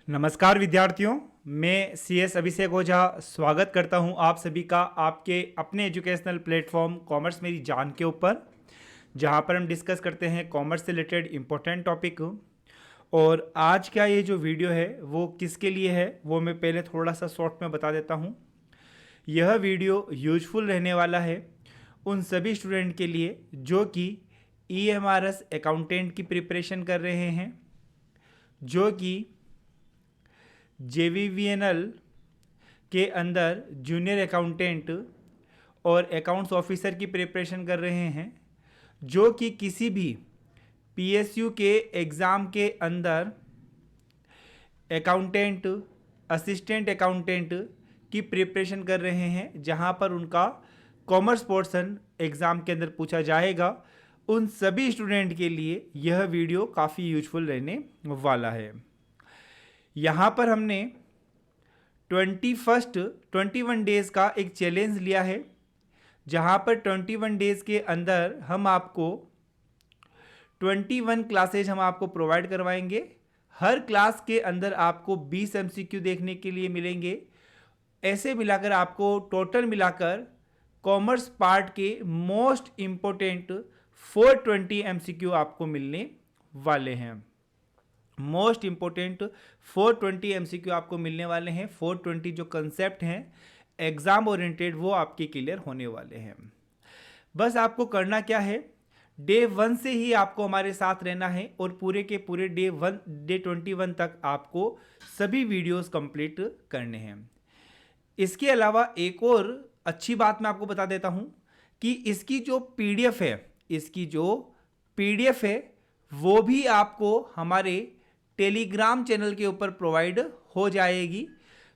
नमस्कार विद्यार्थियों, मैं CS अभिषेक ओझा स्वागत करता हूं आप सभी का आपके अपने एजुकेशनल प्लेटफॉर्म कॉमर्स मेरी जान के ऊपर, जहां पर हम डिस्कस करते हैं कॉमर्स से रिलेटेड इम्पोर्टेंट टॉपिक। और आज का ये जो वीडियो है वो किसके लिए है वो मैं पहले थोड़ा सा शॉर्ट में बता देता हूं। यह वीडियो यूजफुल रहने वाला है उन सभी स्टूडेंट के लिए जो कि EMRS अकाउंटेंट की प्रिपरेशन कर रहे हैं, जो कि JVVNL के अंदर जूनियर अकाउंटेंट और अकाउंट्स ऑफिसर की प्रिपरेशन कर रहे हैं, जो कि किसी भी PSU के एग्ज़ाम के अंदर अकाउंटेंट, असिस्टेंट अकाउंटेंट की प्रिपरेशन कर रहे हैं, जहां पर उनका कॉमर्स पोर्शन एग्ज़ाम के अंदर पूछा जाएगा। उन सभी स्टूडेंट के लिए यह वीडियो काफ़ी यूजफुल रहने वाला है। यहाँ पर हमने 21 डेज़ का एक चैलेंज लिया है, जहाँ पर 21 डेज़ के अंदर हम आपको 21 क्लासेज हम आपको प्रोवाइड करवाएंगे। हर क्लास के अंदर आपको 20 MCQ देखने के लिए मिलेंगे। ऐसे मिलाकर आपको टोटल मिलाकर कॉमर्स पार्ट के मोस्ट इम्पोर्टेंट 420 MCQ आपको मिलने वाले हैं। मोस्ट इम्पोर्टेंट 420 MCQ आपको मिलने वाले हैं। 420 जो कंसेप्ट हैं एग्जाम ओरिएंटेड वो आपके क्लियर होने वाले हैं। बस आपको करना क्या है, डे 1 से ही आपको हमारे साथ रहना है और पूरे के पूरे डे 21 तक आपको सभी वीडियोस कंप्लीट करने हैं। इसके अलावा एक और अच्छी बात मैं आपको बता देता हूं कि इसकी जो पीडीएफ है वो भी आपको हमारे टेलीग्राम चैनल के ऊपर प्रोवाइड हो जाएगी।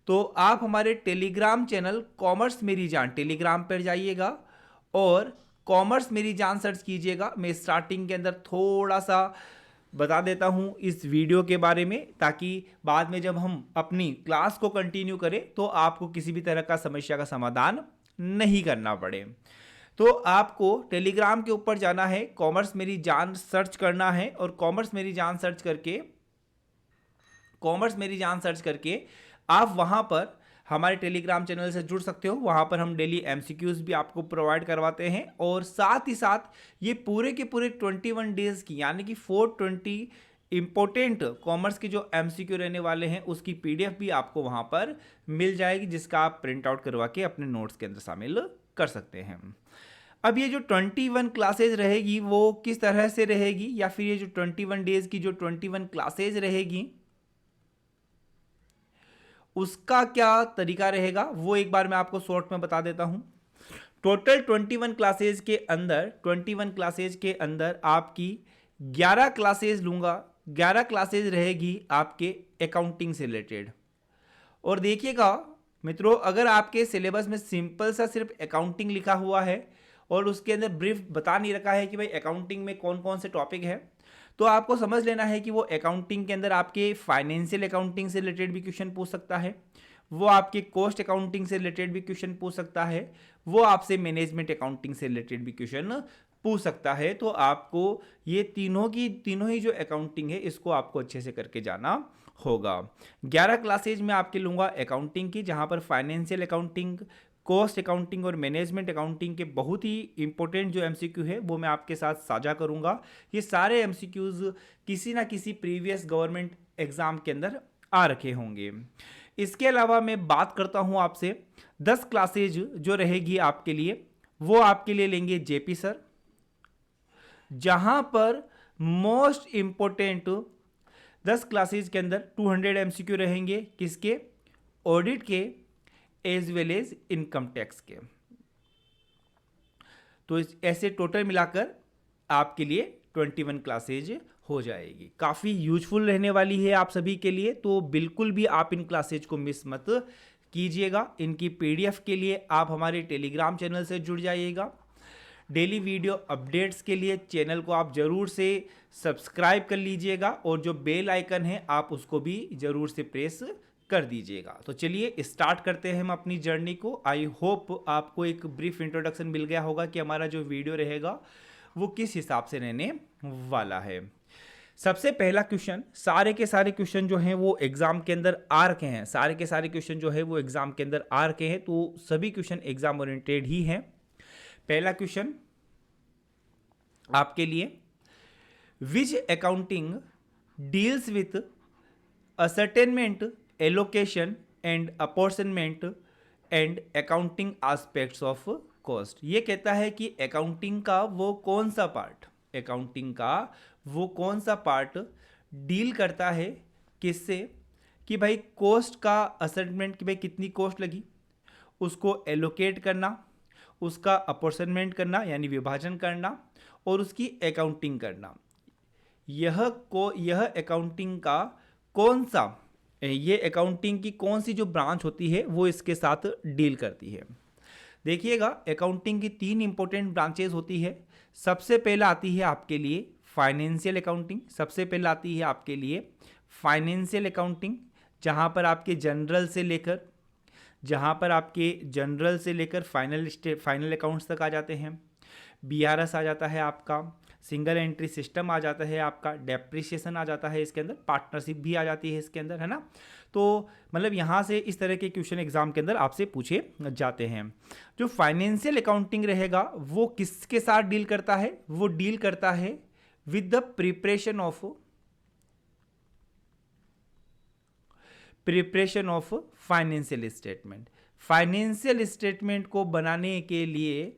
तो आप हमारे टेलीग्राम चैनल कॉमर्स मेरी जान टेलीग्राम पर जाइएगा और कॉमर्स मेरी जान सर्च कीजिएगा। मैं स्टार्टिंग के अंदर थोड़ा सा बता देता हूं इस वीडियो के बारे में, ताकि बाद में जब हम अपनी क्लास को कंटिन्यू करें तो आपको किसी भी तरह का समस्या का समाधान नहीं करना पड़े। तो आपको टेलीग्राम के ऊपर जाना है, कॉमर्स मेरी जान सर्च करना है और कॉमर्स मेरी जान सर्च करके आप वहां पर हमारे टेलीग्राम चैनल से जुड़ सकते हो। वहां पर हम डेली MCQs भी आपको प्रोवाइड करवाते हैं और साथ ही साथ ये पूरे के पूरे 21 डेज की यानी कि 420 इंपॉर्टेंट कॉमर्स के जो MCQ रहने वाले हैं उसकी PDF भी आपको वहां पर मिल जाएगी, जिसका आप प्रिंट आउट करवा के अपने नोट्स के अंदर शामिल कर सकते हैं। अब ये जो 21 क्लासेज रहेगी वो किस तरह से रहेगी, या फिर ये जो 21 डेज की जो 21 क्लासेज रहेगी उसका क्या तरीका रहेगा वो एक बार मैं आपको शॉर्ट में बता देता हूं। टोटल 21 क्लासेज के अंदर आपकी 11 क्लासेज लूंगा। 11 क्लासेज रहेगी आपके अकाउंटिंग से रिलेटेड। और देखिएगा मित्रों, अगर आपके सिलेबस में सिंपल सा सिर्फ अकाउंटिंग लिखा हुआ है और उसके अंदर ब्रीफ बता नहीं रखा है कि भाई अकाउंटिंग में कौन कौन से टॉपिक है, तो आपको समझ लेना है कि वो अकाउंटिंग के अंदर आपके फाइनेंशियल अकाउंटिंग से रिलेटेड भी क्वेश्चन पूछ सकता है, वो आपके कॉस्ट अकाउंटिंग से रिलेटेड भी क्वेश्चन पूछ सकता है, वो आपसे मैनेजमेंट अकाउंटिंग से रिलेटेड भी क्वेश्चन पूछ सकता है। तो आपको ये तीनों ही जो अकाउंटिंग है इसको आपको अच्छे से करके जाना होगा। 11 क्लासेज में आपके लूंगा अकाउंटिंग की, जहां पर फाइनेंशियल अकाउंटिंग, कॉस्ट अकाउंटिंग और मैनेजमेंट अकाउंटिंग के बहुत ही इंपॉर्टेंट जो MCQ है वो मैं आपके साथ साझा करूंगा। ये सारे MCQs किसी ना किसी प्रीवियस गवर्नमेंट एग्जाम के अंदर आ रखे होंगे। इसके अलावा मैं बात करता हूं आपसे 10 क्लासेज जो रहेगी आपके लिए, वो आपके लिए लेंगे JP सर, जहां पर मोस्ट इंपॉर्टेंट 10 क्लासेज के अंदर 200 MCQ रहेंगे, किसके? ऑडिट के as well as income tax के। तो ऐसे टोटल मिलाकर आपके लिए 21 क्लासेज हो जाएगी। काफ़ी यूजफुल रहने वाली है आप सभी के लिए, तो बिल्कुल भी आप इन क्लासेज को मिस मत कीजिएगा। इनकी PDF के लिए आप हमारे टेलीग्राम चैनल से जुड़ जाइएगा। डेली वीडियो अपडेट्स के लिए चैनल को आप ज़रूर से सब्सक्राइब कर लीजिएगा और जो बेल आइकन है आप उसको भी ज़रूर से प्रेस कर दीजिएगा। तो चलिए स्टार्ट करते हैं हम अपनी जर्नी को। आई होप आपको एक ब्रीफ इंट्रोडक्शन मिल गया होगा कि हमारा जो वीडियो रहेगा वो किस हिसाब से रहने वाला है। सबसे पहला क्वेश्चन, सारे के सारे क्वेश्चन जो हैं वो एग्जाम के अंदर आ रखे हैं, सारे के सारे क्वेश्चन जो है वो एग्जाम के अंदर आ रखे हैं, तो सभी क्वेश्चन एग्जाम ओरिएंटेड ही हैं। पहला क्वेश्चन आपके लिए, which accounting deals with ascertainment, allocation and apportionment and accounting aspects of cost. ये कहता है कि अकाउंटिंग का वो कौन सा पार्ट, अकाउंटिंग का वो कौन सा पार्ट डील करता है किससे, कि भाई कॉस्ट का असेसमेंट, कि भाई कितनी कॉस्ट लगी, उसको एलोकेट करना, उसका अपॉर्शनमेंट करना यानी विभाजन करना, और उसकी अकाउंटिंग करना। यह अकाउंटिंग का कौन सा, ये अकाउंटिंग की कौन सी जो ब्रांच होती है वो इसके साथ डील करती है। देखिएगा, अकाउंटिंग की 3 इंपॉर्टेंट ब्रांचेज होती है। सबसे पहला आती है आपके लिए फाइनेंशियल अकाउंटिंग, सबसे पहला आती है आपके लिए फाइनेंशियल अकाउंटिंग, जहाँ पर आपके जनरल से लेकर फाइनल अकाउंट्स तक आ जाते हैं। बीआरएस आ जाता है आपका, सिंगल एंट्री सिस्टम आ जाता है आपका, डेप्रिसिएशन आ जाता है इसके अंदर, पार्टनरशिप भी आ जाती है इसके अंदर, है ना। तो मतलब यहाँ से इस तरह के क्वेश्चन एग्जाम के अंदर आपसे पूछे जाते हैं। जो फाइनेंशियल अकाउंटिंग रहेगा वो किसके साथ डील करता है, वो डील करता है with the preparation of financial statement. Financial statement को बनाने के लिए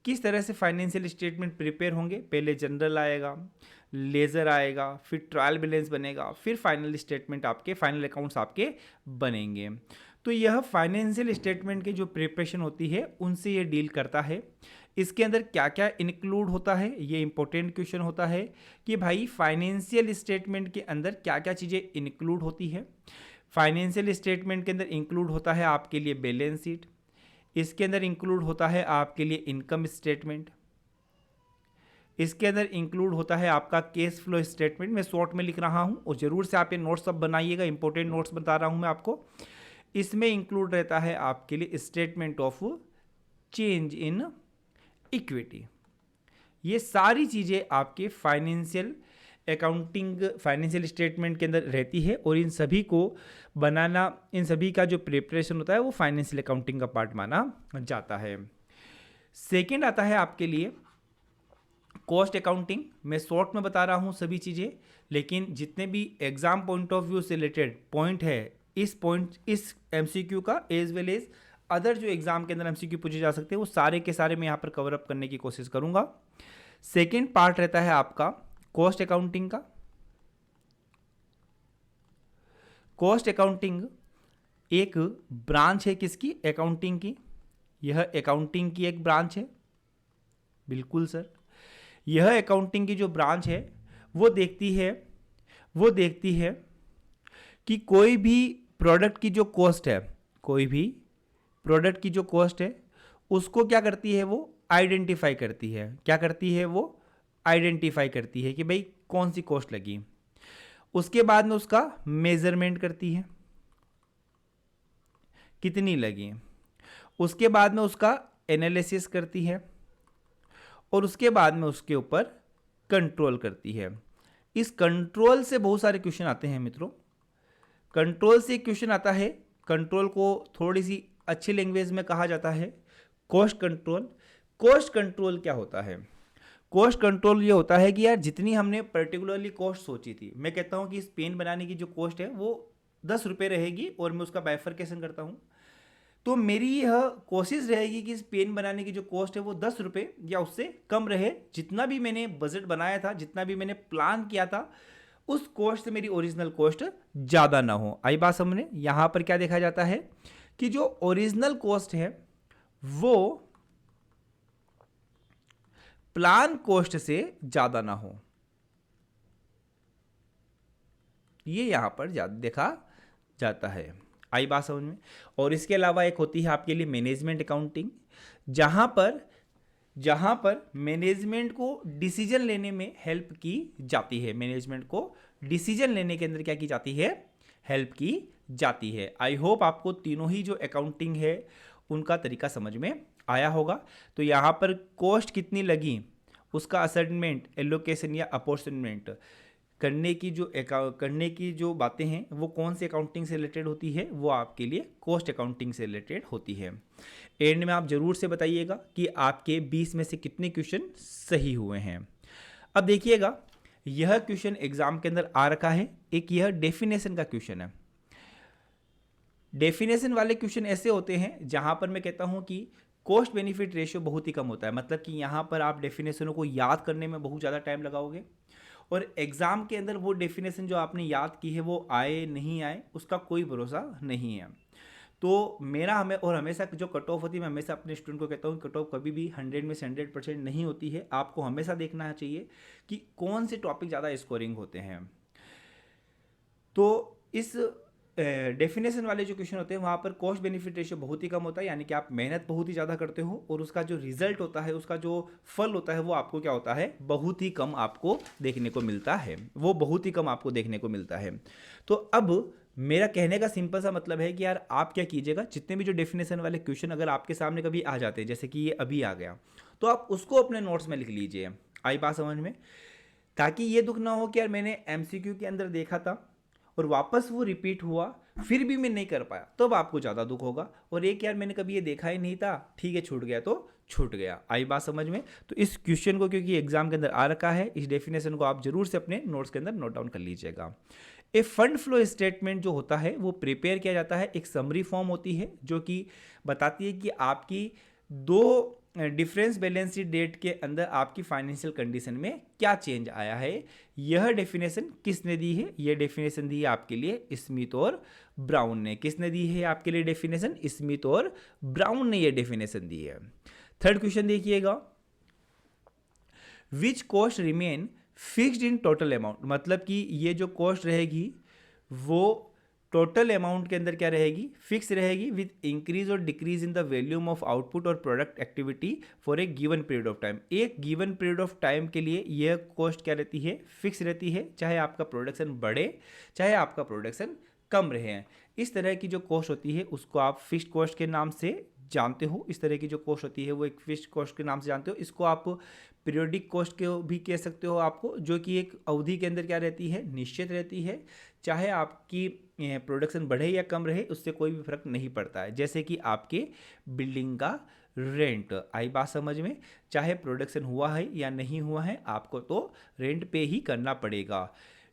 किस तरह से फाइनेंशियल स्टेटमेंट प्रिपेयर होंगे, पहले जनरल आएगा, लेजर आएगा, फिर ट्रायल बैलेंस बनेगा, फिर फाइनल स्टेटमेंट आपके, फाइनल अकाउंट्स आपके बनेंगे। तो यह फाइनेंशियल स्टेटमेंट की जो प्रिपरेशन होती है उनसे ये डील करता है। इसके अंदर क्या क्या इंक्लूड होता है, ये इंपॉर्टेंट क्वेश्चन होता है कि भाई फाइनेंशियल स्टेटमेंट के अंदर क्या क्या चीज़ें इंक्लूड होती है। फाइनेंशियल स्टेटमेंट के अंदर इंक्लूड होता है आपके लिए बैलेंस शीट, इसके अंदर इंक्लूड होता है आपके लिए इनकम स्टेटमेंट, इसके अंदर इंक्लूड होता है आपका कैश फ्लो स्टेटमेंट। मैं शॉर्ट में लिख रहा हूँ और ज़रूर से आप ये नोट्स सब बनाइएगा, इंपॉर्टेंट नोट्स बता रहा हूँ मैं आपको। इसमें इंक्लूड रहता है आपके लिए statement of change in equity. ये सारी चीज़ें आपके फाइनेंशियल स्टेटमेंट के अंदर रहती है, और इन सभी को बनाना, इन सभी का जो प्रिपरेशन होता है वो फाइनेंशियल अकाउंटिंग का पार्ट माना जाता है। सेकंड आता है आपके लिए कॉस्ट अकाउंटिंग। मैं शॉर्ट में बता रहा हूँ सभी चीज़ें, लेकिन जितने भी एग्जाम पॉइंट ऑफ व्यू से रिलेटेड पॉइंट है, इस एमसीक्यू का एज वेल एज अदर जो एग्जाम के अंदर एमसीक्यू पूछे जा सकते हैं वो सारे के सारे मैं यहाँ पर कवर अप करने की कोशिश करूँगा। सेकेंड पार्ट रहता है आपका कॉस्ट अकाउंटिंग का। कॉस्ट अकाउंटिंग एक ब्रांच है किसकी, अकाउंटिंग की। यह अकाउंटिंग की एक ब्रांच है, बिल्कुल सर। यह अकाउंटिंग की जो ब्रांच है वो देखती है कि कोई भी प्रोडक्ट की जो कॉस्ट है, उसको क्या करती है, वो आइडेंटिफाई करती है। क्या करती है, वो आइडेंटिफाई करती है कि भाई कौन सी कॉस्ट लगी। उसके बाद में उसका मेजरमेंट करती है, कितनी लगी। उसके बाद में उसका एनालिसिस करती है, और उसके बाद में उसके ऊपर कंट्रोल करती है। इस कंट्रोल से बहुत सारे क्वेश्चन आते हैं मित्रों। कंट्रोल से एक क्वेश्चन आता है, कंट्रोल को थोड़ी सी अच्छी लैंग्वेज में कहा जाता है कॉस्ट कंट्रोल। कॉस्ट कंट्रोल क्या होता है? कॉस्ट कंट्रोल ये होता है कि यार जितनी हमने पर्टिकुलरली कॉस्ट सोची थी, मैं कहता हूँ कि इस पेन बनाने की जो कॉस्ट है वो 10 रुपये रहेगी, और मैं उसका बाइफरकेशन करता हूँ, तो मेरी यह कोशिश रहेगी कि इस पेन बनाने की जो कॉस्ट है वो 10 रुपये या उससे कम रहे। जितना भी मैंने बजट बनाया था, जितना भी मैंने प्लान किया था, उस कॉस्ट से मेरी ओरिजिनल कॉस्ट ज़्यादा ना हो। आई बात समझने? यहाँ पर क्या देखा जाता है कि जो ओरिजिनल कॉस्ट है वो प्लान कॉस्ट से ज़्यादा ना हो, ये यहाँ पर देखा जाता है। आई बात समझ में? और इसके अलावा एक होती है आपके लिए मैनेजमेंट अकाउंटिंग, जहाँ पर मैनेजमेंट को डिसीजन लेने में हेल्प की जाती है। मैनेजमेंट को डिसीजन लेने के अंदर क्या की जाती है? हेल्प की जाती है। आई होप आपको तीनों ही जो अकाउंटिंग है उनका तरीका समझ में आया होगा। तो यहाँ पर कॉस्ट कितनी लगी, उसका असाइनमेंट, एलोकेशन या अपॉर्चुनमेंट, करने की जो बातें हैं वो कौन से अकाउंटिंग से रिलेटेड होती है, वो आपके लिए कॉस्ट अकाउंटिंग से रिलेटेड होती है। एंड में आप जरूर से बताइएगा कि आपके 20 में से कितने क्वेश्चन सही हुए हैं। अब देखिएगा, यह क्वेश्चन एग्जाम के अंदर आ रखा है, एक यह डेफिनेशन का क्वेश्चन है। डेफिनेशन वाले क्वेश्चन ऐसे होते हैं जहां पर मैं कहता हूं कि कॉस्ट बेनिफिट रेशियो बहुत ही कम होता है, मतलब कि यहां पर आप डेफिनेशनों को याद करने में बहुत ज़्यादा टाइम लगाओगे और एग्जाम के अंदर वो डेफिनेशन जो आपने याद की है वो आए नहीं आए उसका कोई भरोसा नहीं है। तो मेरा हमेशा जो कट ऑफ होती है, मैं हमेशा अपने स्टूडेंट को कहता हूँ कट ऑफ कभी भी 100 में से 100% नहीं होती है। आपको हमेशा देखना चाहिए कि कौन से टॉपिक ज़्यादा स्कोरिंग होते हैं। तो इस डेफिनेशन वाले जो क्वेश्चन होते हैं वहाँ पर कॉस्ट बेनिफिट रेशियो बहुत ही कम होता है, यानी कि आप मेहनत बहुत ही ज़्यादा करते हो और उसका जो रिजल्ट होता है, उसका जो फल होता है वो आपको क्या होता है, बहुत ही कम आपको देखने को मिलता है, वो बहुत ही कम आपको देखने को मिलता है। तो अब मेरा कहने का सिंपल सा मतलब है कि यार आप क्या कीजिएगा, जितने भी जो डेफिनेशन वाले क्वेश्चन अगर आपके सामने कभी आ जाते हैं, जैसे कि ये अभी आ गया, तो आप उसको अपने नोट्स में लिख लीजिए। आई बात समझ में? ताकि ये दुख ना हो कि यार मैंने एमसीक्यू के अंदर देखा था और वापस वो रिपीट हुआ फिर भी मैं नहीं कर पाया, तब तो आपको ज़्यादा दुख होगा। और एक यार मैंने कभी ये देखा ही नहीं था, ठीक है छूट गया तो छूट गया। आई बात समझ में? तो इस क्वेश्चन को क्योंकि एग्जाम के अंदर आ रखा है, इस डेफिनेशन को आप जरूर से अपने नोट्स के अंदर नोट डाउन कर लीजिएगा। ए फंड फ्लो स्टेटमेंट जो होता है वो प्रिपेयर किया जाता है, एक समरी फॉर्म होती है जो कि बताती है कि आपकी दो डिफरेंस बैलेंस शीट डेट के अंदर आपकी फाइनेंशियल कंडीशन में क्या चेंज आया है। यह डेफिनेशन किसने दी है? यह डेफिनेशन दी है आपके लिए स्मिथ और ब्राउन ने। किसने दी है आपके लिए डेफिनेशन? स्मिथ और ब्राउन ने यह डेफिनेशन दी है। थर्ड क्वेश्चन देखिएगा, which cost remain fixed in total amount, मतलब कि ये जो कॉस्ट रहेगी वो टोटल अमाउंट के अंदर क्या रहेगी, फिक्स रहेगी, विद इंक्रीज और decrease in the volume of output और product activity for a given period of time. एक गिवन पीरियड ऑफ टाइम के लिए यह कॉस्ट क्या रहती है, फिक्स रहती है, चाहे आपका प्रोडक्शन बढ़े चाहे आपका प्रोडक्शन कम रहे। इस तरह की जो कॉस्ट होती है उसको आप फिक्स्ड कॉस्ट के नाम से जानते हो। इस तरह की जो कॉस्ट होती है वो एक फिक्स्ड कॉस्ट के नाम से जानते हो। इसको आप पीरियोडिक कॉस्ट के भी कह सकते हो आपको, जो कि एक अवधि के अंदर क्या रहती है, निश्चित रहती है, चाहे आपकी प्रोडक्शन बढ़े या कम रहे उससे कोई भी फर्क नहीं पड़ता है। जैसे कि आपके बिल्डिंग का रेंट, आई बात समझ में? चाहे प्रोडक्शन हुआ है या नहीं हुआ है आपको तो रेंट पे ही करना पड़ेगा।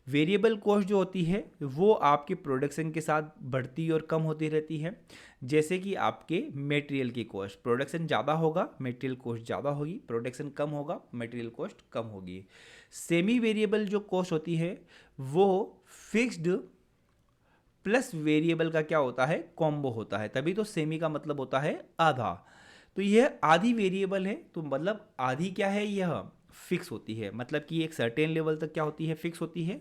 वेरिएबल कॉस्ट जो होती है वो आपके प्रोडक्शन के साथ बढ़ती और कम होती रहती है। जैसे कि आपके मटेरियल की कॉस्ट, प्रोडक्शन ज़्यादा होगा मटेरियल कॉस्ट ज़्यादा होगी, प्रोडक्शन कम होगा मटेरियल कॉस्ट कम होगी। सेमी वेरिएबल जो कॉस्ट होती है वो फिक्स्ड प्लस वेरिएबल का क्या होता है, कॉम्बो होता है, तभी तो सेमी का मतलब होता है आधा। तो यह आधी वेरिएबल है, तो मतलब आधी क्या है, यह फिक्स होती है, मतलब कि एक सर्टेन लेवल तक क्या होती है, फिक्स होती है,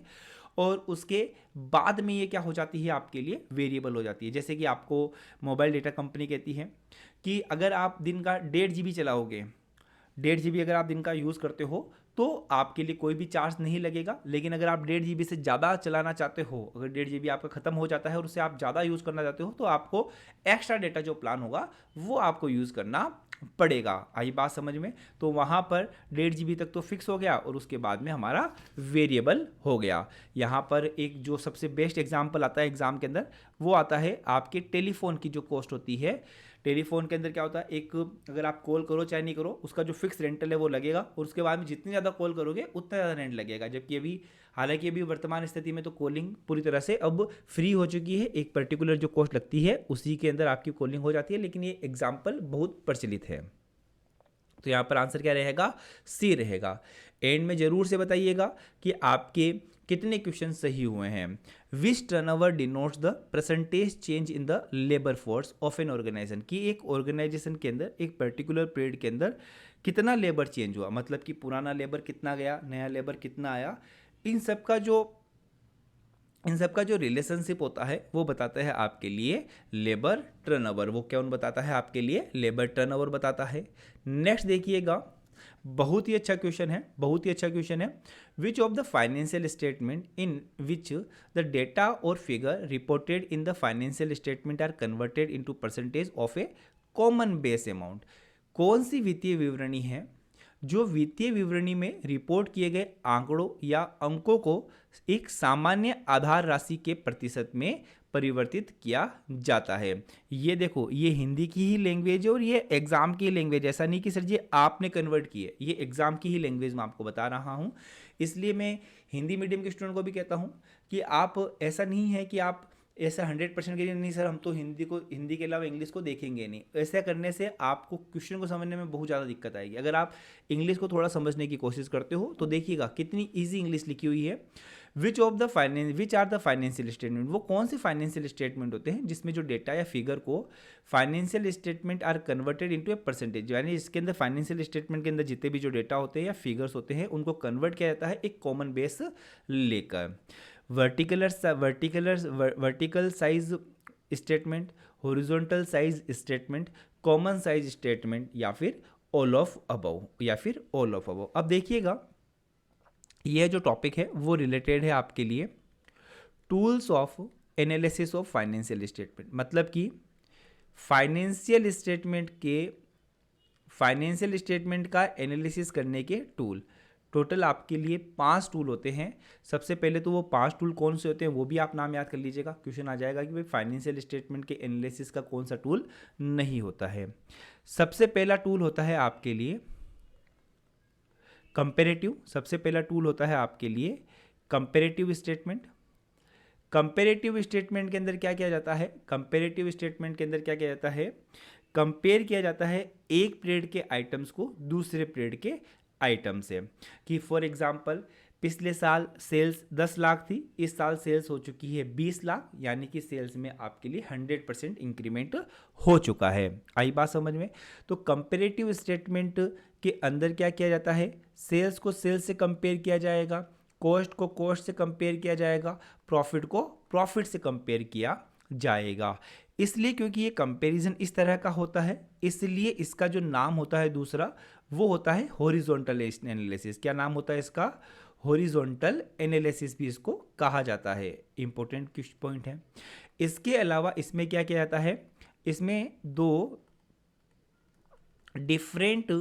और उसके बाद में ये क्या हो जाती है आपके लिए वेरिएबल हो जाती है। जैसे कि आपको मोबाइल डेटा कंपनी कहती है कि अगर आप दिन का 1.5 GB चलाओगे, 1.5 GB अगर आप दिन का यूज़ करते हो तो आपके लिए कोई भी चार्ज नहीं लगेगा। लेकिन अगर आप 1.5 GB से ज़्यादा चलाना चाहते हो, अगर 1.5 GB आपका ख़त्म हो जाता है और उससे आप ज़्यादा यूज़ करना चाहते हो तो आपको एक्स्ट्रा डेटा जो प्लान होगा वो आपको यूज़ करना पड़ेगा। आई बात समझ में? तो वहाँ पर 1.5 GB तक तो फिक्स हो गया और उसके बाद में हमारा वेरिएबल हो गया। यहाँ पर एक जो सबसे बेस्ट एग्जाम्पल आता है एग्जाम के अंदर वो आता है आपके टेलीफोन की जो कॉस्ट होती है। टेलीफोन के अंदर क्या होता है, एक अगर आप कॉल करो चाहे नहीं करो उसका जो फिक्स रेंटल है वो लगेगा और उसके बाद में जितनी ज़्यादा कॉल करोगे उतना ज़्यादा रेंट लगेगा। जबकि अभी हालांकि अभी वर्तमान स्थिति में तो कॉलिंग पूरी तरह से अब फ्री हो चुकी है, एक पर्टिकुलर जो कॉस्ट लगती है उसी के अंदर आपकी कॉलिंग हो जाती है, लेकिन ये एग्जाम्पल बहुत प्रचलित है। तो यहाँ पर आंसर क्या रहेगा, सी रहेगा। एंड में जरूर से बताइएगा कि आपके कितने क्वेश्चन सही हुए हैं। Which turnover denotes the percentage change in the labour force of an organisation, कि एक ऑर्गेनाइजेशन के अंदर एक पर्टिकुलर पीरियड के अंदर कितना लेबर चेंज हुआ, मतलब कि पुराना लेबर कितना गया, नया लेबर कितना आया। इन सब का जो रिलेशनशिप होता है वो बताता है आपके लिए लेबर टर्नओवर। वो क्या बताता है आपके लिए, लेबर टर्नओवर बताता है। नेक्स्ट देखिएगा, बहुत ही अच्छा क्वेश्चन है, बहुत ही अच्छा क्वेश्चन है। Which of the financial statement in which the data और figure reported in the financial statement are converted into percentage of a common base amount, कौन सी वित्तीय विवरणी है जो वित्तीय विवरणी में रिपोर्ट किए गए आंकड़ों या अंकों को एक सामान्य आधार राशि के प्रतिशत में परिवर्तित किया जाता है। ये देखो, ये हिंदी की ही लैंग्वेज है और ये एग्जाम की लैंग्वेज, ऐसा नहीं कि सर जी आपने कन्वर्ट की है, ये एग्जाम की ही लैंग्वेज मैं आपको बता रहा हूँ। इसलिए मैं हिंदी मीडियम के स्टूडेंट को भी कहता हूँ कि आप, ऐसा नहीं है कि आप ऐसा 100% के लिए नहीं सर हम तो हिंदी के अलावा इंग्लिश को देखेंगे नहीं, ऐसा करने से आपको क्वेश्चन को समझने में बहुत ज़्यादा दिक्कत आएगी। अगर आप इंग्लिश को थोड़ा समझने की कोशिश करते हो तो देखिएगा कितनी इजी इंग्लिश लिखी हुई है। Which are the financial statement, वो कौन से फाइनेंशियल स्टेटमेंट होते हैं जिसमें जो डेटा या फिगर को financial statement are converted into a percentage, यानी इसके अंदर फाइनेंशियल स्टेटमेंट के अंदर जितने भी जो डेटा होते हैं या फिगर्स होते हैं उनको कन्वर्ट किया जाता है एक कॉमन बेस लेकर। Vertical size statement, horizontal size statement, common size statement, या फिर ऑल ऑफ अबव। अब देखिएगा यह जो टॉपिक है वो रिलेटेड है आपके लिए tools of analysis of financial statement, मतलब कि फाइनेंशियल स्टेटमेंट का एनालिसिस करने के टूल। टोटल आपके लिए 5 टूल होते हैं। सबसे पहले तो वो 5 टूल कौन से होते हैं वो भी आप नाम याद कर लीजिएगा, क्वेश्चन आ जाएगा कि भाई फाइनेंशियल स्टेटमेंट के एनालिसिस का कौन सा टूल नहीं होता है। सबसे पहला टूल होता है आपके लिए कंपेरेटिव, सबसे पहला टूल होता है आपके लिए कंपेरेटिव स्टेटमेंट। कंपेरेटिव स्टेटमेंट के अंदर क्या किया जाता है, कंपेरेटिव स्टेटमेंट के अंदर क्या किया जाता है, कंपेयर किया जाता है एक पीरियड के आइटम्स को दूसरे पीरियड के आइटम से। कि फॉर एग्जांपल पिछले साल सेल्स 10 लाख थी, इस साल सेल्स हो चुकी है 20 लाख, यानी कि सेल्स में आपके लिए 100% इंक्रीमेंट हो चुका है। आई बात समझ में। तो कंपेरेटिव स्टेटमेंट के अंदर क्या किया जाता है, सेल्स को सेल्स से कंपेयर किया जाएगा, कॉस्ट को कॉस्ट से कंपेयर किया जाएगा, प्रॉफिट को प्रॉफिट से कंपेयर किया जाएगा। इसलिए क्योंकि ये कंपैरिजन इस तरह का होता है, इसलिए इसका जो नाम होता है दूसरा वो होता है हॉरिजॉन्टल एनालिसिस। क्या नाम होता है इसका, हॉरिजॉन्टल एनालिसिस भी इसको कहा जाता है। इंपॉर्टेंट कुछ पॉइंट है। इसके अलावा इसमें क्या किया जाता है, इसमें 2 डिफरेंट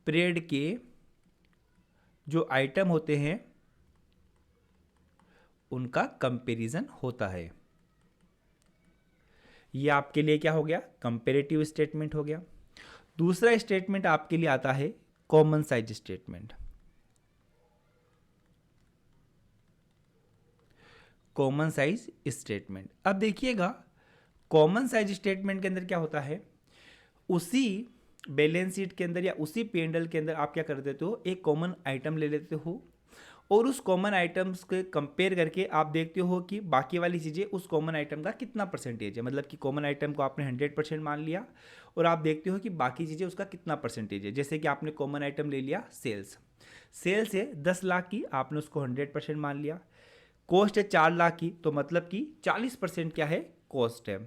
पीरियड के जो आइटम होते हैं उनका कंपैरिजन होता है। ये आपके लिए क्या हो गया, कंपैरेटिव स्टेटमेंट हो गया। दूसरा स्टेटमेंट आपके लिए आता है common size statement. Common size statement, अब देखिएगा कॉमन साइज स्टेटमेंट के अंदर क्या होता है, उसी बैलेंस शीट के अंदर या उसी P&L के अंदर आप क्या कर देते हो, एक कॉमन आइटम ले लेते हो और उस कॉमन आइटम्स के कंपेयर करके आप देखते हो कि बाकी वाली चीज़ें उस कॉमन आइटम का कितना परसेंटेज है। मतलब कि कॉमन आइटम को आपने 100% मान लिया और आप देखते हो कि बाकी चीज़ें उसका कितना परसेंटेज है। जैसे कि आपने कॉमन आइटम ले लिया सेल्स है 10 लाख की, आपने उसको 100% मान लिया। कॉस्ट है 4 लाख की, तो मतलब कि 40% क्या है, कॉस्ट है।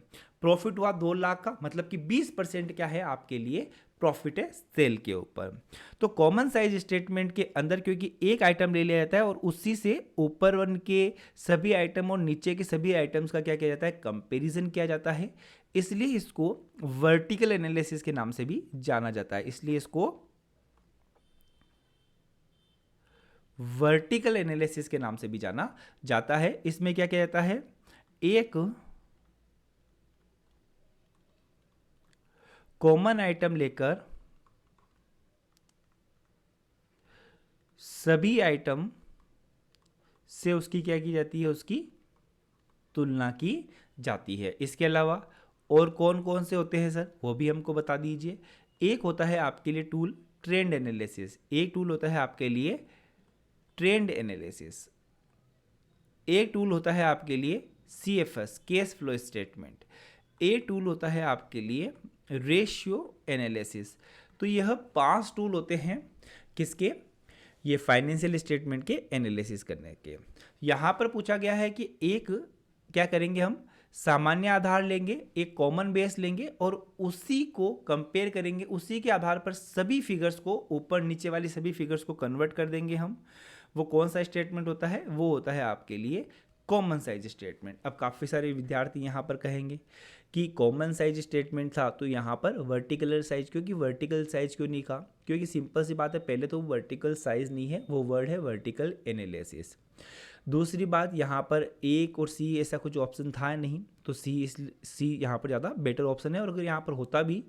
प्रॉफिट हुआ 2 लाख का, मतलब कि 20% क्या है आपके लिए, प्रॉफिट है सेल के ऊपर। तो कॉमन साइज स्टेटमेंट के अंदर क्योंकि एक आइटम ले लिया जाता है और उसी से ऊपर वन के सभी आइटम और नीचे के सभी आइटम्स का क्या किया जाता है, कंपैरिजन किया जाता है, इसलिए इसको वर्टिकल एनालिसिस के नाम से भी जाना जाता है। इसलिए इसको वर्टिकल एनालिसिस के नाम से भी जाना जाता है। इसमें क्या किया जाता है, एक कॉमन आइटम लेकर सभी आइटम से उसकी क्या की जाती है, उसकी तुलना की जाती है। इसके अलावा और कौन कौन से होते हैं सर, वो भी हमको बता दीजिए। एक होता है आपके लिए टूल ट्रेंड एनालिसिस, एक टूल होता है आपके लिए ट्रेंड एनालिसिस, एक टूल होता है आपके लिए CFS केस फ्लो स्टेटमेंट, एक टूल होता है आपके लिए रेशियो एनालिसिस। तो यह 5 टूल होते हैं किसके, ये फाइनेंशियल स्टेटमेंट के एनालिसिस करने के। यहाँ पर पूछा गया है कि एक क्या करेंगे, हम सामान्य आधार लेंगे, एक कॉमन बेस लेंगे और उसी को कंपेयर करेंगे, उसी के आधार पर सभी फिगर्स को ऊपर नीचे वाली सभी फिगर्स को कन्वर्ट कर देंगे हम। वो कौन सा स्टेटमेंट होता है, वो होता है आपके लिए कॉमन साइज स्टेटमेंट। अब काफ़ी सारे विद्यार्थी यहाँ पर कहेंगे कि कॉमन साइज स्टेटमेंट था तो यहाँ पर वर्टिकल साइज, क्योंकि वर्टिकल साइज क्यों नहीं कहा? क्योंकि सिंपल सी बात है, पहले तो वर्टिकल साइज नहीं है, वो वर्ड है वर्टिकल एनालिसिस। दूसरी बात, यहाँ पर एक और सी ऐसा कुछ ऑप्शन था नहीं, तो सी यहाँ पर ज़्यादा बेटर ऑप्शन है। और अगर यहाँ पर होता भी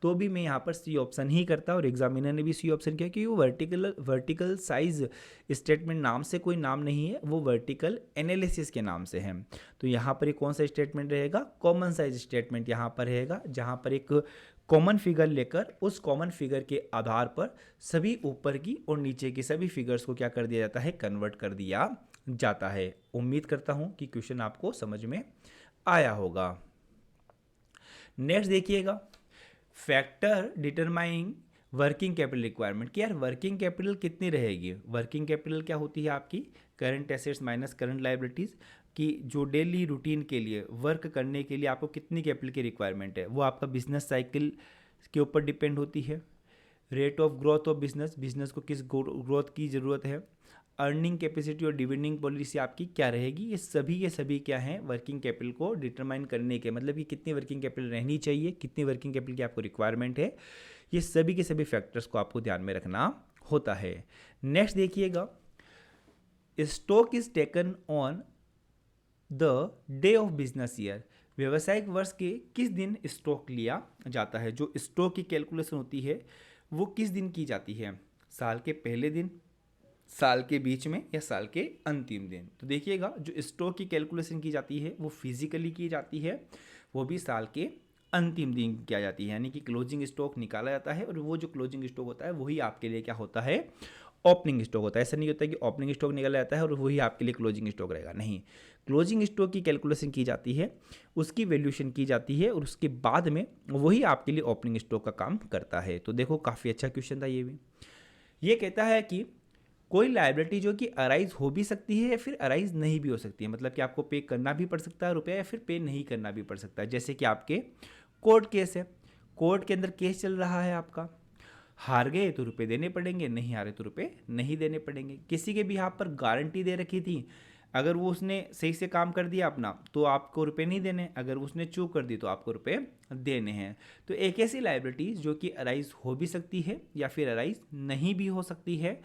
तो भी मैं यहाँ पर सी ऑप्शन ही करता, और एग्जामिनर ने भी सी ऑप्शन किया, क्योंकि वो वर्टिकल साइज स्टेटमेंट नाम से कोई नाम नहीं है, वो वर्टिकल एनालिसिस के नाम से है। तो यहाँ पर एक कौन सा स्टेटमेंट रहेगा? कॉमन साइज स्टेटमेंट यहाँ पर रहेगा, जहाँ पर एक कॉमन फिगर लेकर उस कॉमन फिगर के आधार पर सभी ऊपर की और नीचे की सभी फिगर्स को क्या कर दिया जाता है? कन्वर्ट कर दिया जाता है। उम्मीद करता हूँ कि क्वेश्चन आपको समझ में आया होगा। नेक्स्ट देखिएगा, factor determining working capital requirement, कि यार वर्किंग कैपिटल कितनी रहेगी? वर्किंग कैपिटल क्या होती है? आपकी current assets minus current liabilities, कि जो डेली रूटीन के लिए वर्क करने के लिए आपको कितनी कैपिटल की रिक्वायरमेंट है, वो आपका बिजनेस साइकिल के ऊपर डिपेंड होती है। Rate of growth of business को किस ग्रोथ की ज़रूरत है, अर्निंग कैपेसिटी और डिविडेंड पॉलिसी आपकी क्या रहेगी, ये सभी क्या हैं? वर्किंग कैपिटल को डिटरमाइन करने के, मतलब कि कितनी वर्किंग कैपिटल रहनी चाहिए, कितनी वर्किंग कैपिटल की आपको रिक्वायरमेंट है, ये सभी के सभी फैक्टर्स को आपको ध्यान में रखना होता है। नेक्स्ट देखिएगा, stock is taken on the day of business year, व्यवसायिक वर्ष के किस दिन स्टॉक लिया जाता है? जो स्टॉक की कैलकुलेशन होती है वो किस दिन की जाती है? साल के पहले दिन, साल के बीच में, या साल के अंतिम दिन? तो देखिएगा, जो स्टॉक की कैलकुलेशन की जाती है वो फिजिकली की जाती है, वो भी साल के अंतिम दिन किया जाती है, यानी कि क्लोजिंग स्टॉक निकाला जाता है, और वो जो क्लोजिंग स्टॉक होता है वही आपके लिए क्या होता है? ओपनिंग स्टॉक होता है। ऐसा नहीं होता है कि ओपनिंग स्टॉक निकाला जाता है और वही आपके लिए क्लोजिंग स्टॉक रहेगा, नहीं। क्लोजिंग स्टॉक की कैलकुलेशन की जाती है, उसकी वैल्यूएशन की जाती है, और उसके बाद में वही आपके लिए ओपनिंग स्टॉक का काम करता है। तो देखो, काफ़ी अच्छा क्वेश्चन था ये भी। ये कहता है कि कोई लायबिलिटी जो कि अराइज हो भी सकती है या फिर अराइज नहीं भी हो सकती है, मतलब कि आपको पे करना भी पड़ सकता है रुपया, या फिर पे नहीं करना भी पड़ सकता है। जैसे कि आपके कोर्ट केस है, कोर्ट के अंदर केस चल रहा है आपका, हार गए तो रुपए देने पड़ेंगे, नहीं हारे तो रुपए नहीं देने पड़ेंगे। किसी के भी यहाँ पर गारंटी दे रखी थी, अगर वो उसने सही से काम कर दिया अपना तो आपको रुपए नहीं देने, अगर उसने चूक कर दी तो आपको रुपए देने हैं। तो एक ऐसी लायबिलिटी जो कि अराइज हो भी सकती है या फिर अराइज नहीं भी हो सकती है,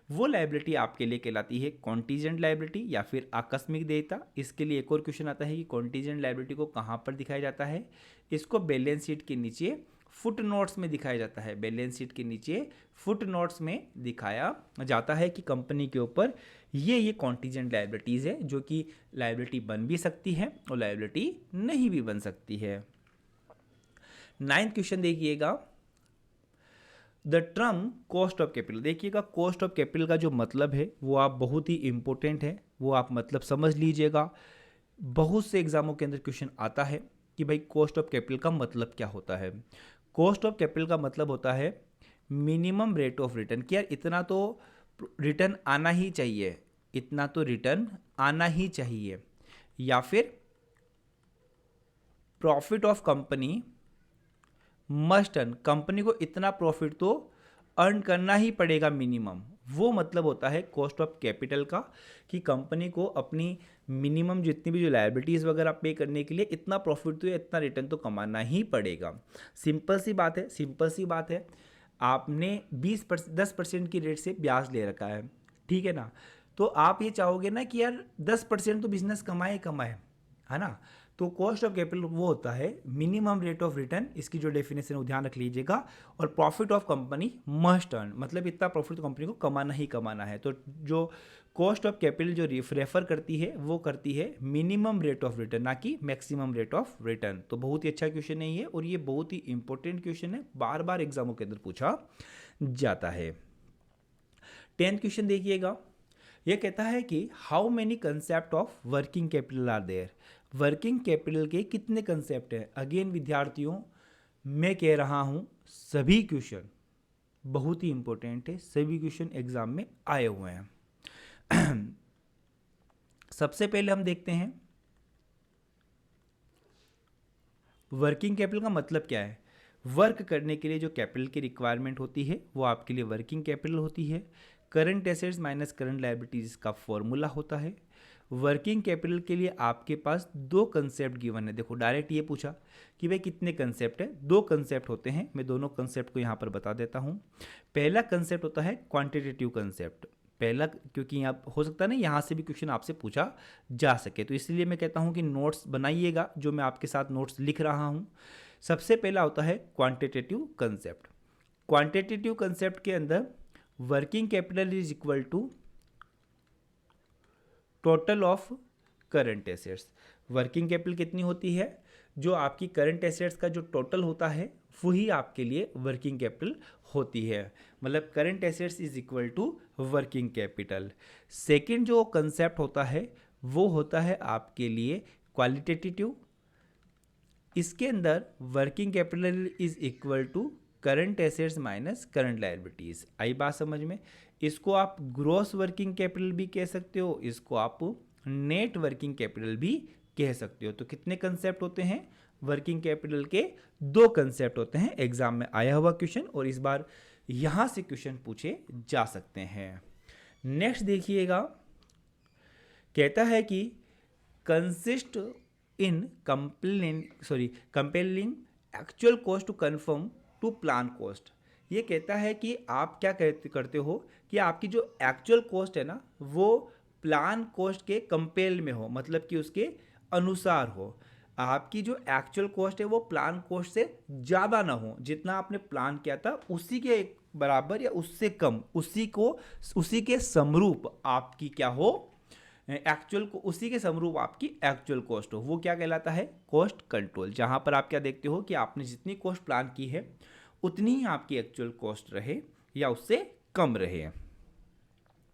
वो लायबिलिटी आपके लिए कहलाती है कॉन्टीजेंट लायबिलिटी या फिर आकस्मिक देयता। इसके लिए एक और क्वेश्चन आता है कि कॉन्टीजेंट लायबिलिटी को कहाँ पर दिखाया जाता है? इसको बैलेंस शीट के नीचे फुट नोट्स में दिखाया जाता है। बैलेंस शीट के नीचे फुट नोट्स में दिखाया जाता है कि कंपनी के ऊपर ये कॉन्टीजेंट लायबिलिटीज़ है, जो कि लायबिलिटी बन भी सकती है और लायबिलिटी नहीं भी बन सकती है। 9th क्वेश्चन देखिएगा, the term cost of capital. देखिएगा, कॉस्ट ऑफ कैपिटल का जो मतलब है वो आप बहुत ही इंपॉर्टेंट है, वो आप मतलब समझ लीजिएगा। बहुत से एग्जामों के अंदर क्वेश्चन आता है कि भाई कॉस्ट ऑफ कैपिटल का मतलब क्या होता है। कॉस्ट ऑफ कैपिटल का मतलब होता है मिनिमम रेट ऑफ रिटर्न, कि यार इतना तो रिटर्न आना ही चाहिए, इतना तो रिटर्न आना ही चाहिए, या फिर profit of company must earn, company को इतना प्रॉफिट तो अर्न करना ही पड़ेगा मिनिमम। वो मतलब होता है कॉस्ट ऑफ कैपिटल का, कि कंपनी को अपनी मिनिमम जितनी भी जो लायबिलिटीज़ वगैरह पे करने के लिए इतना प्रॉफिट तो या इतना रिटर्न तो कमाना ही पड़ेगा। सिंपल सी बात है, सिंपल सी बात है, आपने 10% की रेट से ब्याज ले रखा है, ठीक है ना, तो आप ये चाहोगे ना कि यार 10% तो बिजनेस कमाए कमाए, है ना। तो कॉस्ट ऑफ कैपिटल वो होता है मिनिमम रेट ऑफ रिटर्न, इसकी जो डेफिनेशन है वो ध्यान रख लीजिएगा। और profit of company must earn, मतलब इतना प्रॉफिट तो कंपनी को कमाना ही कमाना है। तो जो कॉस्ट ऑफ कैपिटल जो रेफर करती है वो करती है मिनिमम रेट ऑफ रिटर्न, ना कि मैक्सिमम रेट ऑफ रिटर्न। तो बहुत ही अच्छा क्वेश्चन है ये, और ये बहुत ही इंपॉर्टेंट क्वेश्चन है, बार बार एग्जामों के अंदर पूछा जाता है। 10th क्वेश्चन देखिएगा, ये कहता है कि how many concept of working capital are there. Working capital के कितने कंसेप्ट हैं? अगेन विद्यार्थियों, मैं कह रहा हूँ सभी क्वेश्चन बहुत ही इंपॉर्टेंट है, सभी क्वेश्चन एग्जाम में आए हुए हैं। सबसे पहले हम देखते हैं वर्किंग कैपिटल का मतलब क्या है। वर्क करने के लिए जो कैपिटल की रिक्वायरमेंट होती है वो आपके लिए वर्किंग कैपिटल होती है। Current assets minus current liabilities का फॉर्मूला होता है। वर्किंग कैपिटल के लिए आपके पास दो कंसेप्ट गिवन है। देखो डायरेक्ट ये पूछा कि भाई कितने कंसेप्ट है, दो कंसेप्ट होते हैं। मैं दोनों कंसेप्ट को यहाँ पर बता देता हूँ। पहला कंसेप्ट होता है क्वांटिटेटिव कंसेप्ट। पहला, क्योंकि यहाँ हो सकता है ना यहाँ से भी क्वेश्चन आपसे पूछा जा सके, तो इसलिए मैं कहता हूँ कि नोट्स बनाइएगा, जो मैं आपके साथ नोट्स लिख रहा हूँ। सबसे पहला होता है क्वांटिटेटिव कंसेप्ट। क्वांटिटेटिव कंसेप्ट के अंदर working capital is equal to total of current assets. Working capital कितनी होती है? जो आपकी करंट एसेट्स का जो टोटल होता है वही आपके लिए वर्किंग कैपिटल होती है। मतलब current assets is equal to working capital. Second जो कंसेप्ट होता है वो होता है आपके लिए क्वालिटेटिव। इसके अंदर working capital is equal to current assets minus current liabilities. आई बात समझ में? इसको आप ग्रॉस वर्किंग कैपिटल भी कह सकते हो, इसको आप नेट वर्किंग कैपिटल भी कह सकते हो। तो कितने कंसेप्ट होते हैं? वर्किंग कैपिटल के दो कंसेप्ट होते हैं। एग्जाम में आया हुआ क्वेश्चन, और इस बार यहां से क्वेश्चन पूछे जा सकते हैं। नेक्स्ट देखिएगा, कहता है कि consist in compelling actual cost to confirm to plan cost. ये कहता है कि आप क्या करते हो कि आपकी जो एक्चुअल कॉस्ट है ना वो प्लान कॉस्ट के कंपेल में हो, मतलब कि उसके अनुसार हो। आपकी जो एक्चुअल कॉस्ट है वो प्लान कॉस्ट से ज़्यादा ना हो, जितना आपने प्लान किया था उसी के बराबर या उससे कम, उसी के समरूप आपकी क्या हो, एक्चुअल को उसी के समरूप आपकी एक्चुअल कॉस्ट हो। वो क्या कहलाता है? Cost control. जहां पर आप क्या देखते हो कि आपने जितनी कॉस्ट प्लान की है उतनी ही आपकी एक्चुअल कॉस्ट रहे या उससे कम रहे।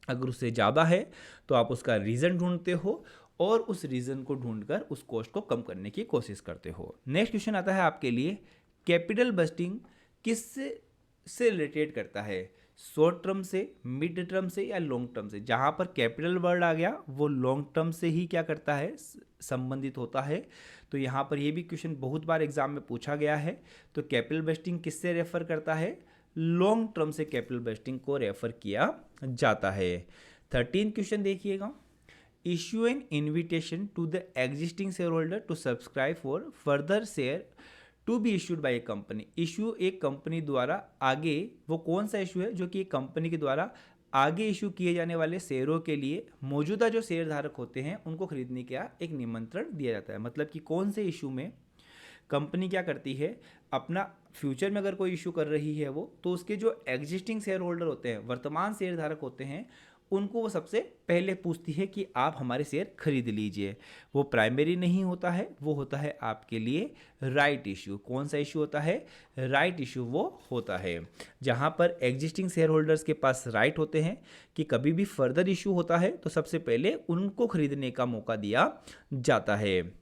अगर उससे ज़्यादा है तो आप उसका रीज़न ढूंढते हो और उस रीज़न को ढूंढकर उस कॉस्ट को कम करने की कोशिश करते हो। नेक्स्ट क्वेश्चन आता है आपके लिए, कैपिटल बस्टिंग किस से रिलेटेड करता है? शॉर्ट टर्म से, मिड टर्म से या लॉन्ग टर्म से? जहाँ पर कैपिटल वर्ड आ गया वो लॉन्ग टर्म से ही क्या करता है, संबंधित होता है। तो यहाँ पर ये भी क्वेश्चन बहुत बार एग्जाम में पूछा गया है। तो कैपिटल बस्टिंग किससे रेफर करता है? लॉन्ग टर्म से कैपिटल बस्टिंग को रेफर किया जाता है। 13 क्वेश्चन देखिएगा, issue an invitation to the existing share holder to subscribe for further share to be issued by a company. Issue एक कंपनी द्वारा आगे, वो कौन सा इशू है? जो कि एक कंपनी के द्वारा आगे इशू किए जाने वाले शेयरों के लिए मौजूदा जो शेयर धारक होते हैं उनको खरीदने का एक निमंत्रण दिया जाता है। मतलब कि कौन से इशू में कंपनी क्या करती है, अपना फ्यूचर में अगर कोई इशू कर रही है वो, तो उसके जो एग्जिस्टिंग शेयर होल्डर होते हैं, वर्तमान शेयर धारक होते हैं, उनको वो सबसे पहले पूछती है कि आप हमारे शेयर खरीद लीजिए। वो प्राइमरी नहीं होता है, वो होता है आपके लिए राइट इशू। कौन सा इशू होता है? राइट इशू वो होता है, जहां पर एग्जिस्टिंग शेयर होल्डर्स के पास राइट होते हैं कि कभी भी फर्दर इशू होता है तो सबसे पहले उनको खरीदने का मौका दिया जाता है।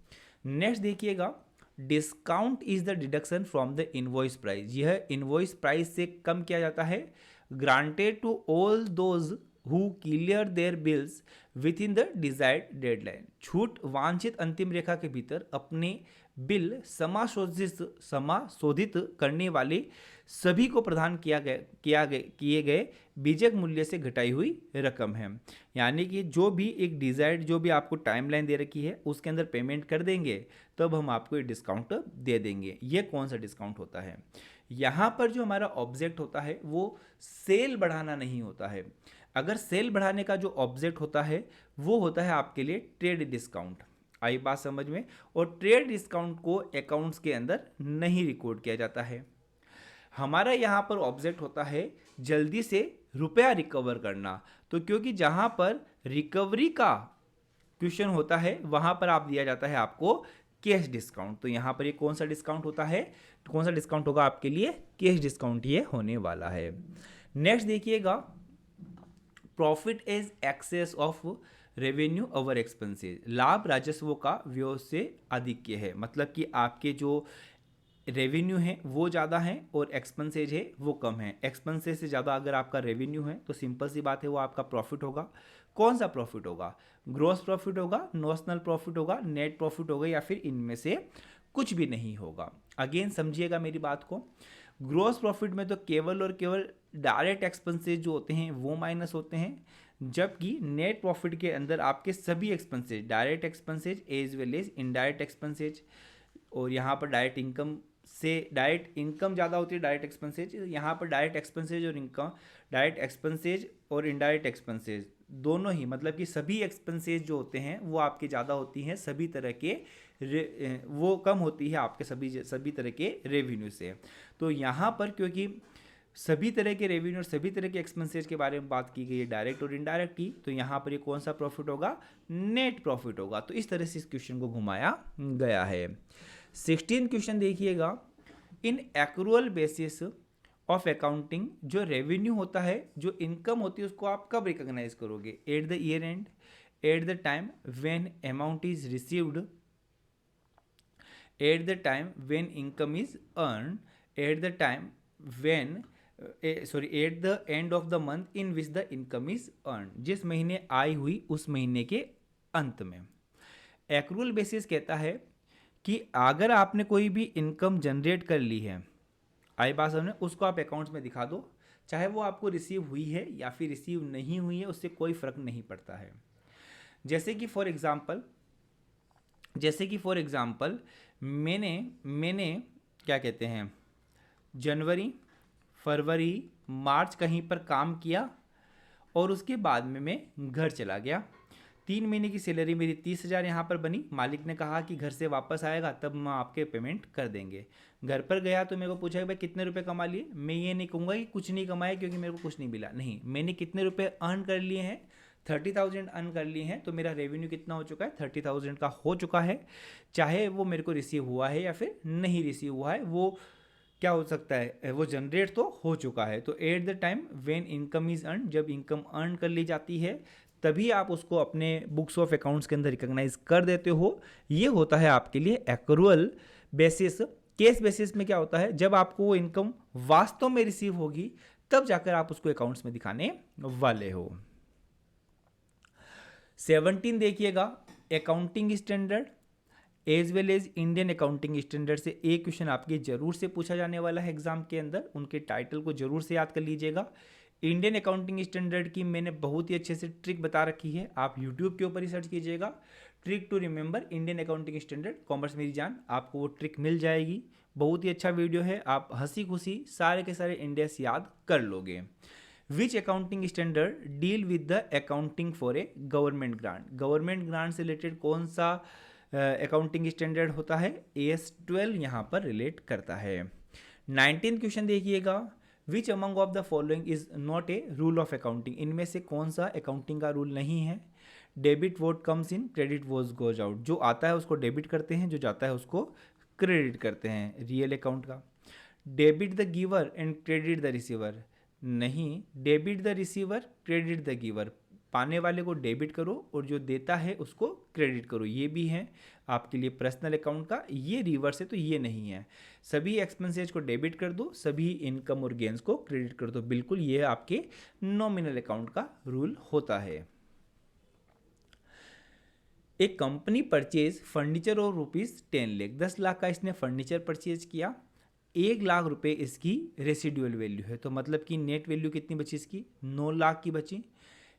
नेक्स्ट देखिएगा, discount is the deduction from the invoice price. यह इनवॉइस प्राइस से कम किया जाता है। Granted to all those who clear their bills within the desired deadline। छूट वांछित अंतिम रेखा के भीतर अपने बिल समाशोधित करने वाले सभी को प्रदान किए गए बीजक मूल्य से घटाई हुई रकम है। यानी कि जो भी एक डिजायर्ड, जो भी आपको टाइमलाइन दे रखी है उसके अंदर पेमेंट कर देंगे तब हम आपको ये डिस्काउंट दे देंगे। ये कौन सा डिस्काउंट होता है? यहाँ पर जो हमारा ऑब्जेक्ट होता है वो सेल बढ़ाना नहीं होता है। अगर सेल बढ़ाने का जो ऑब्जेक्ट होता है वो होता है आपके लिए ट्रेड डिस्काउंट। आई बात समझ में? और ट्रेड डिस्काउंट को अकाउंट्स के अंदर नहीं रिकॉर्ड किया जाता है। हमारा यहाँ पर ऑब्जेक्ट होता है जल्दी से रुपया रिकवर करना। तो क्योंकि जहाँ पर रिकवरी का क्वेश्चन होता है वहाँ पर आप दिया जाता है आपको कैश डिस्काउंट। तो यहाँ पर ये कौन सा डिस्काउंट होता है? कौन सा डिस्काउंट होगा आपके लिए? कैश डिस्काउंट ये होने वाला है। नेक्स्ट देखिएगा, profit is excess of revenue over expenses. लाभ राजस्व का व्यय से अधिक है। मतलब कि आपके जो रेवेन्यू है वो ज़्यादा है और एक्सपेंसेज है वो कम है। एक्सपेंसेज से ज़्यादा अगर आपका रेवेन्यू है तो सिंपल सी बात है वो आपका प्रॉफिट होगा। कौन सा प्रॉफिट होगा? ग्रॉस प्रॉफिट होगा, नॉशनल प्रॉफिट होगा, नेट प्रॉफिट होगा, या फिर इनमें से कुछ भी नहीं होगा। अगेन समझिएगा मेरी बात को, ग्रॉस प्रॉफिट में तो केवल और केवल डायरेक्ट एक्सपेंसेज जो होते हैं वो माइनस होते हैं। जबकि नेट प्रॉफिट के अंदर आपके सभी expenses, direct expenses as well as indirect expenses, और यहाँ पर डायरेक्ट इनकम से डायरेक्ट इनकम ज़्यादा होती है डायरेक्ट एक्सपेंसेज, यहाँ पर डायरेक्ट एक्सपेंसेज और इनकम, डायरेक्ट एक्सपेंसेज और इनडायरेक्ट एक्सपेंसेज दोनों ही, मतलब कि सभी एक्सपेंसेज जो होते हैं वो आपके ज़्यादा होती हैं सभी तरह के वो कम होती है आपके सभी तरह के रेवेन्यू से। तो यहाँ पर क्योंकि सभी तरह के रेवेन्यू और सभी तरह के एक्सपेंसेज के बारे में बात की गई है, डायरेक्ट और इनडायरेक्ट की, तो यहाँ पर ये कौन सा प्रॉफिट होगा, नेट प्रॉफिट होगा। तो इस तरह से इस क्वेश्चन को घुमाया गया है। 16 क्वेश्चन देखिएगा, इन एक्रूअल बेसिस ऑफ अकाउंटिंग जो रेवेन्यू होता है, जो इनकम होती है, उसको आप कब रिकॉग्नाइज करोगे, at the year and, at the time when amount is received, at the time when income is earn, at the time when at the end of the month in which the income is earn, जिस महीने आय हुई उस महीने के अंत में। Accrual basis कहता है कि अगर आपने कोई भी इनकम जनरेट कर ली है, आई बात समझ, उसको आप अकाउंट्स में दिखा दो, चाहे वो आपको रिसीव हुई है या फिर रिसीव नहीं हुई है, उससे कोई फर्क नहीं पड़ता है। जैसे कि फॉर एग्जांपल मैंने क्या कहते हैं, जनवरी, फरवरी, मार्च कहीं पर काम किया और उसके बाद में मैं घर चला गया। 3 महीने की सैलरी मेरी 30,000 यहाँ पर बनी। मालिक ने कहा कि घर से वापस आएगा तब हम आपके पेमेंट कर देंगे। घर पर गया तो मेरे को पूछा कि भाई कितने रुपए कमा लिए। मैं ये नहीं कहूँगा कि कुछ नहीं कमाया क्योंकि मेरे को कुछ नहीं मिला, नहीं, मैंने कितने रुपए अर्न कर लिए हैं, 30,000 अर्न कर लिए हैं, तो मेरा रेवेन्यू कितना हो चुका है, 30,000 का हो चुका है। चाहे वो मेरे को रिसीव हुआ है या फिर नहीं रिसीव हुआ है, वो क्या हो सकता है, वो जनरेट तो हो चुका है। तो at the time when income is earn, जब इनकम अर्न कर ली जाती है तभी आप उसको अपने बुक्स ऑफ अकाउंट्स के अंदर रिकॉग्नाइज कर देते हो। ये होता है आपके लिए एक्रूअल बेसिस। केस बेसिस में क्या होता है, जब आपको वो इनकम वास्तव में रिसीव होगी तब जाकर आप उसको अकाउंट्स में दिखाने वाले हो। 17 देखिएगा, accounting standard as well as Indian accounting standard से एक क्वेश्चन आपके जरूर से पूछा जाने वाला है एग्जाम के अंदर। उनके टाइटल को जरूर से याद कर लीजिएगा। इंडियन अकाउंटिंग स्टैंडर्ड की मैंने बहुत ही अच्छे से ट्रिक बता रखी है, आप यूट्यूब के ऊपर ही सर्च कीजिएगा, trick to remember Indian accounting standard commerce मेरी जान, आपको वो ट्रिक मिल जाएगी। बहुत ही अच्छा वीडियो है, आप हंसी खुशी सारे के सारे इंडेक्स याद कर लोगे। Which accounting standard deal with the accounting for a government grant, government grant से रिलेटेड कौन सा अकाउंटिंग स्टैंडर्ड होता है, AS12 यहाँ पर रिलेट करता है। 19 क्वेश्चन देखिएगा, which among of the following is not a rule of accounting, इनमें से कौन सा अकाउंटिंग का रूल नहीं है। Debit vote comes in, credit vote goes out, जो आता है उसको डेबिट करते हैं, जो जाता है उसको क्रेडिट करते हैं रियल अकाउंट का। Debit the giver and credit the receiver, नहीं, debit the receiver credit the giver, पाने वाले को डेबिट करो और जो देता है उसको क्रेडिट करो, ये भी है आपके लिए पर्सनल अकाउंट का। ये रिवर्स है तो ये नहीं है, सभी एक्सपेंसेज को डेबिट कर दो, सभी इनकम और गेंस को क्रेडिट कर दो, बिल्कुल ये आपके नॉमिनल अकाउंट का रूल होता है। एक कंपनी परचेज फर्नीचर और ₹10 लाख, 10 लाख का इसने फर्नीचर परचेज किया, 1 लाख रुपए इसकी रेसिडुअल वैल्यू है, तो मतलब कि नेट वैल्यू कितनी बची इसकी, 9 लाख की बची।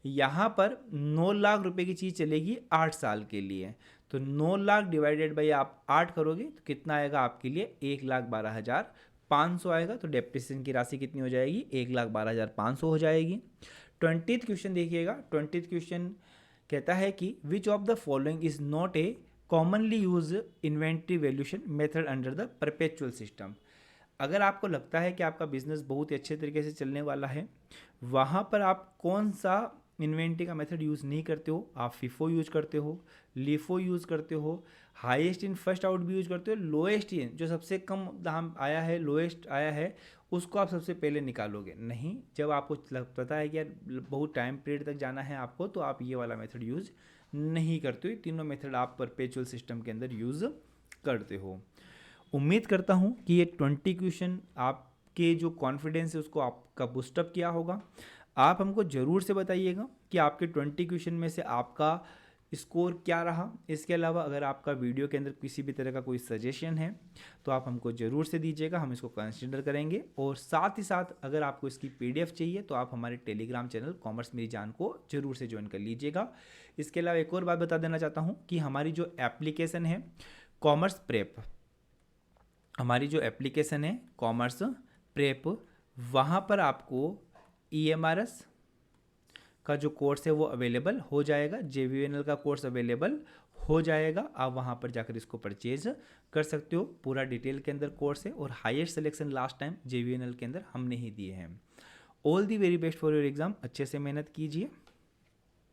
यहाँ पर 9 लाख रुपए की चीज़ चलेगी 8 साल के लिए, तो 9 लाख डिवाइडेड बाई आप 8 करोगे तो कितना आएगा आपके लिए, 1,12,500 आएगा। तो डेप्रिसिएशन की राशि कितनी हो जाएगी, 1,12,500 हो जाएगी। 20th क्वेश्चन देखिएगा, 20th क्वेश्चन कहता है कि विच of the following is not a commonly use inventory valuation method under the perpetual system. अगर आपको लगता है कि आपका बिजनेस बहुत ही अच्छे तरीके से चलने वाला है, वहाँ पर आप कौन सा इन्वेंट्री का मेथड यूज़ नहीं करते हो, आप FIFO यूज़ करते हो, LIFO यूज़ करते हो, हाईएस्ट इन फर्स्ट आउट भी यूज़ करते हो, लोएस्ट इन जो सबसे कम दाम आया है, लोएस्ट आया है, उसको आप सबसे पहले निकालोगे। नहीं, जब आपको पता है कि यार बहुत टाइम पीरियड तक जाना है आपको, तो आप ये वाला मेथड यूज़ नहीं करते हो। तीनों मेथड आप परपेचुअल सिस्टम के अंदर यूज़ करते हो। उम्मीद करता हूँ कि ये 20 क्वेश्चन आपके जो कॉन्फिडेंस है उसको आपका बूस्टअप किया होगा। आप हमको ज़रूर से बताइएगा कि आपके 20 क्वेश्चन में से आपका स्कोर क्या रहा। इसके अलावा अगर आपका वीडियो के अंदर किसी भी तरह का कोई सजेशन है तो आप हमको ज़रूर से दीजिएगा, हम इसको कंसिडर करेंगे। और साथ ही साथ अगर आपको इसकी PDF चाहिए तो आप हमारे टेलीग्राम चैनल कॉमर्स मेरी जान को ज़रूर से ज्वाइन कर लीजिएगा। इसके अलावा एक और बात बता देना चाहता हूँ कि हमारी जो एप्लीकेशन है कॉमर्स प्रेप, हमारी जो एप्लीकेशन है कॉमर्स प्रेप, वहाँ पर आपको EMRS का जो कोर्स है वो अवेलेबल हो जाएगा, JVNL का कोर्स अवेलेबल हो जाएगा। आप वहाँ पर जाकर इसको परचेज कर सकते हो। पूरा डिटेल के अंदर कोर्स है और highest selection last time JVNL के अंदर हमने ही दिए हैं। All the very best for your exam. अच्छे से मेहनत कीजिए।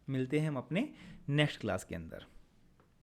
मिलते हैं हम अपने नेक्स्ट क्लास के अंदर।